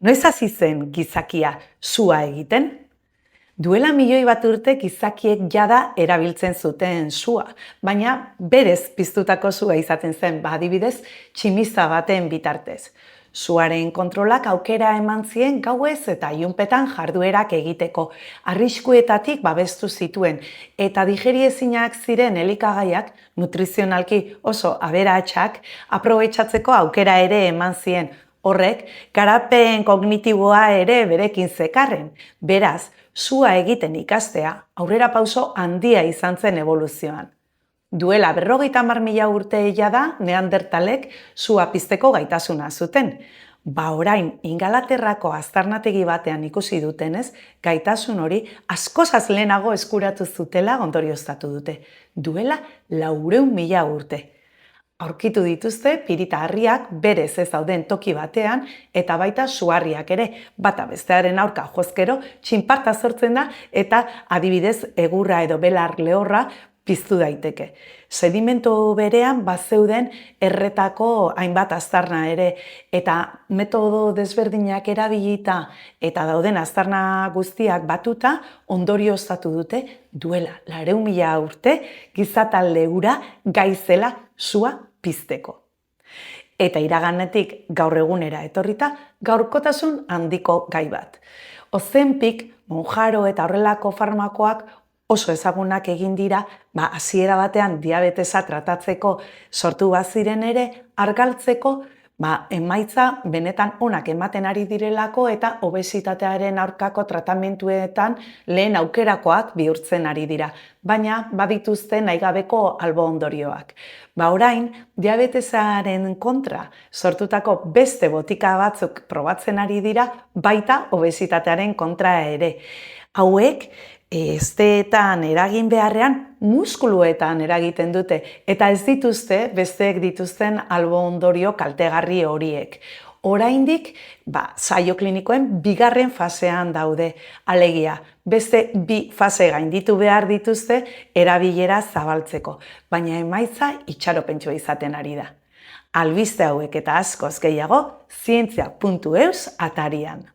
Noiz hasi zen gizakia sua egiten? Duela milioi bat urte gizakiek jada erabiltzen zuten sua, baina berez piztutako sua izaten zen, adibidez, tximiza baten bitartez. Suaren kontrolak aukera eman zien gauez eta ilunpetan jarduerak egiteko, arriskuetatik babestu zituen, eta digeriezinak ziren elikagaiak, nutrizionalki oso aberatsak, aprobetxatzeko aukera ere eman zien. Horrek, garapen kognitiboa ere berekin zekarren. Beraz, sua egiten ikastea aurrerapauso handia izan zen eboluzioan. Duela 50.000 urte jada Neandertalek sua pizteko gaitasuna zuten. Orain Ingalaterrako aztarnategi batean ikusi dutenez, gaitasun hori askozaz lehenago eskuratu zutela ondorioztatu dute. Duela 400.000 urte. Aurkitu dituzte pirita harriak berez ez dauden toki batean eta baita suharriak ere, bata bestearen aurka jozkero txinparta sortzen da eta adibidez egurra edo belar lehorra piztu daiteke. Sedimentu berean bazeuden erretako hainbat aztarna ere eta metodo desberdinak erabilita eta dauden aztarna guztiak batuta ondorioztatu dute duela 400.000 urte gizatalde hura gai zela sua pizteko. Eta iraganetik gaur egunera etorrita gaurkotasun handiko gai bat. Ozempic, Mounjaro eta horrelako farmakoak oso ezagunak egin dira, hasiera batean diabetesa tratatzeko sortu baziren ere, argaltzeko emaitza benetan onak ematen ari direlako eta obesitatearen aurkako tratamentuetan lehen aukerakoak bihurtzen ari dira, baina badituzte nahigabeko albo ondorioak. Orain, diabetesaren kontra sortutako beste botika batzuk probatzen ari dira, baita obesitatearen kontra ere. Hauek, hesteetan eragin beharrean, muskuluetan eragiten dute, eta ez dituzte besteek dituzten albo ondorio kaltegarri horiek. Oraindik, saio klinikoen bigarren fasean daude, alegia, beste 2 fase gainditu behar dituzte erabilera zabaltzeko, baina emaitza itxaropentsua izaten ari da. Albiste hauek eta askoz gehiago, zientzia.eus atarian.